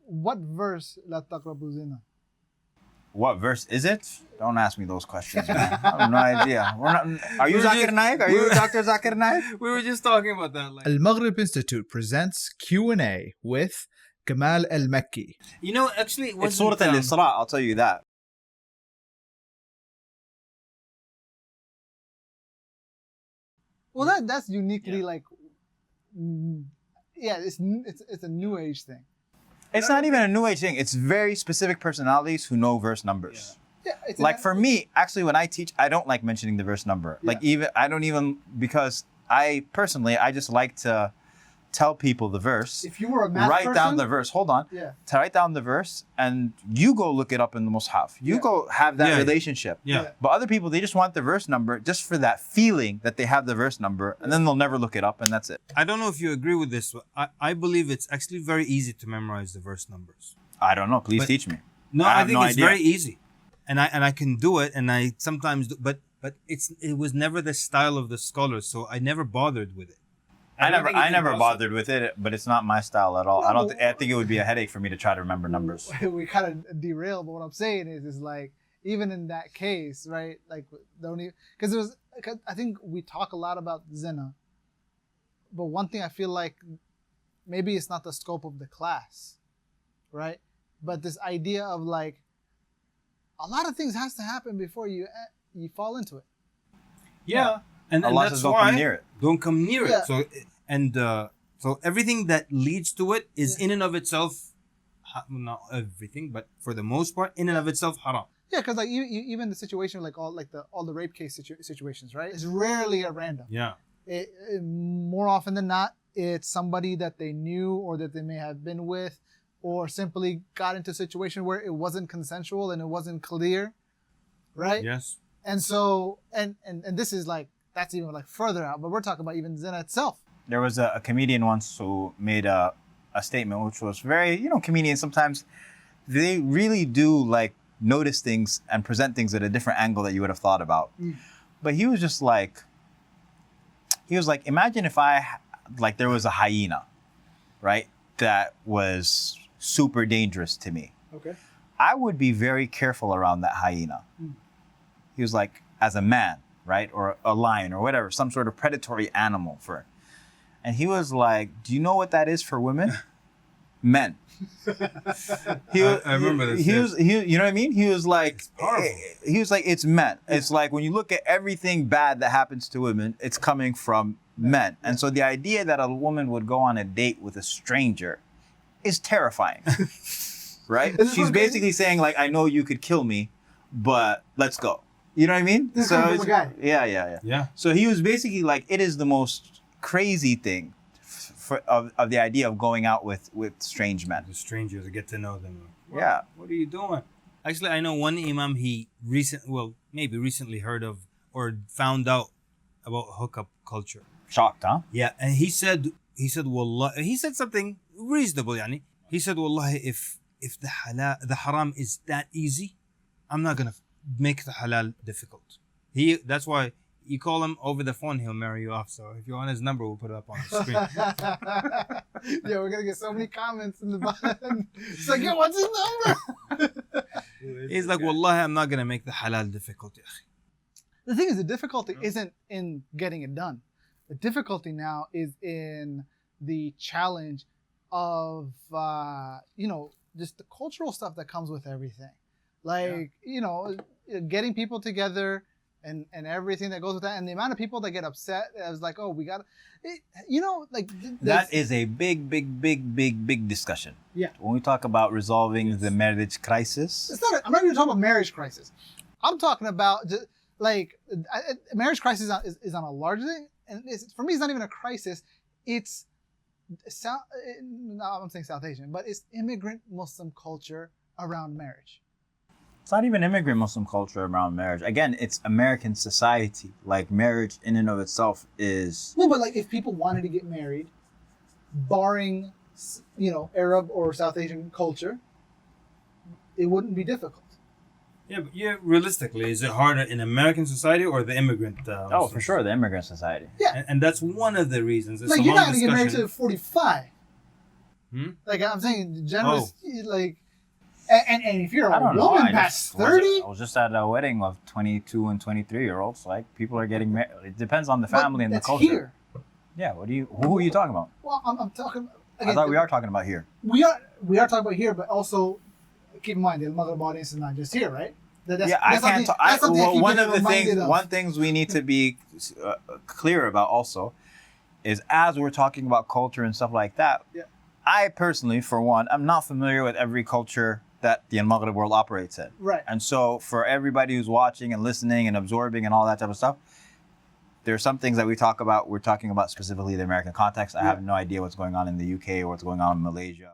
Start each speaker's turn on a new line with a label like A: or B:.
A: what verse la taqrabu zina?
B: What verse is it? Don't ask me those questions, man. I have no idea. Are you Zakir Naik? Are you Dr. Zakir Naik?
C: We were just talking about that. Like,
D: AlMaghrib Institute presents Q&A with Kamal al-Mekki.
C: you know, actually,
B: It's Surah Al-Isra, I'll tell you that.
A: Well, that's uniquely like, yeah, it's a new age thing.
B: It's not even a new age thing. It's very specific personalities who know verse numbers.
A: Yeah, it's
B: Like for me, actually, when I teach, I don't like mentioning the verse number. Like because I personally, I just like to tell people the verse.
A: If you were a math
B: write
A: person,
B: down the verse. Hold on.
A: Yeah.
B: To write down the verse, and you go look it up in the Mus'haf. You go have that relationship.
C: Yeah.
B: But other people, they just want the verse number just for that feeling that they have the verse number, and then they'll never look it up, and that's it.
C: I don't know if you agree with this, but I believe it's actually very easy to memorize the verse numbers.
B: I don't know. Please teach me.
C: No,
B: I
C: I
B: have
C: think
B: no
C: it's
B: idea.
C: very easy, and I can do it, and I sometimes do, but it was never the style of the scholars, so I never bothered with it.
B: I never bothered with it, but it's not my style at all. I think it would be a headache for me to try to remember numbers.
A: We kind of derailed, but what I'm saying is like, even in that case, right? Like, because I think we talk a lot about zina, but one thing I feel like maybe it's not the scope of the class, right? But this idea of like, a lot of things has to happen before you fall into it.
C: Yeah. And
B: Allah
C: that's
B: says don't
C: why
B: come near it.
C: Don't come near
A: Yeah.
C: it. So everything that leads to it is in and of itself, not everything, but for the most part, in and of itself, haram.
A: Yeah, because like even the situation like all the rape case situations, right? It's rarely at random.
C: Yeah.
A: More often than not, it's somebody that they knew or that they may have been with, or simply got into a situation where it wasn't consensual and it wasn't clear, right?
C: Yes.
A: And so and this is like, that's even like further out, but we're talking about even zina itself.
B: There was a comedian once who made a statement which was very, comedians sometimes, they really do like notice things and present things at a different angle that you would have thought about. But he was like, imagine if there was a hyena, right? That was super dangerous to me.
A: Okay.
B: I would be very careful around that hyena. He was like, as a man, right? Or a lion or whatever, some sort of predatory animal and he was like, do you know what that is for women? Men.
C: I remember this.
B: You know what I mean? He was like, it's men. It's like when you look at everything bad that happens to women, it's coming from men. And so the idea that a woman would go on a date with a stranger is terrifying, right? She's basically saying like, I know you could kill me, but let's go. You know what I mean?
A: This is from a guy.
B: Yeah. So he was basically like, it is the most crazy thing of the idea of going out with strange men.
C: The strangers, to get to know them.
B: Yeah.
C: What are you doing? Actually, I know one imam maybe recently heard of or found out about hookup culture.
B: Shocked, huh?
C: Yeah, and he said, wallah, he said something reasonable, yani. He said, wallahi, if the haram is that easy, I'm not gonna make the halal difficult. That's why you call him over the phone, he'll marry you off. So if you want his number, we'll put it up on the screen.
A: Yeah, we're gonna get so many comments in the bottom. It's like, yo, what's his number?
C: He's like, wallahi, I'm not gonna make the halal difficult.
A: The thing is, the difficulty isn't in getting it done. The difficulty now is in the challenge of just the cultural stuff that comes with everything. Like, getting people together and everything that goes with that, and the amount of people that get upset as like, oh, we got,
B: that is a big discussion.
A: Yeah.
B: When we talk about resolving the marriage crisis,
A: I'm not even talking about marriage crisis. I'm talking about just like marriage crisis is on a larger thing, and for me, it's not even a crisis. It's I'm saying South Asian, but it's immigrant Muslim culture around marriage.
B: it's not even immigrant Muslim culture around marriage. Again, it's American society. Like, marriage in and of itself is...
A: No, but like if people wanted to get married, barring, Arab or South Asian culture, it wouldn't be difficult.
C: Yeah, but realistically, is it harder in American society or the immigrant?
B: Oh, for sure, the immigrant society.
A: Yeah.
C: And that's one of the reasons. It's
A: like,
C: a
A: you're
C: long
A: not going to get married
C: discussion.
A: to 45. Like I'm saying, generous,
C: Oh.
A: like, and if you're
B: I
A: a
B: don't know.
A: woman past 30,
B: I was just at a wedding of 22 and 23-year-olds. Like people are getting married. It depends on the family and the
A: that's
B: culture.
A: here.
B: Yeah. Who are you talking about?
A: Well, I'm talking.
B: I thought we are talking about here.
A: We are talking about here, but also keep in mind the Al-Maghrib audience is not just here, right?
B: I can't.
A: That's something I keep
B: One
A: getting
B: of the things,
A: reminded of.
B: one things we need to be clear about also is as we're talking about culture and stuff like that.
A: Yeah.
B: I personally, for one, I'm not familiar with every culture that the Al-Maghrib world operates in.
A: Right.
B: And so for everybody who's watching and listening and absorbing and all that type of stuff, there's some things that we're talking about specifically the American context. I have no idea what's going on in the UK or what's going on in Malaysia.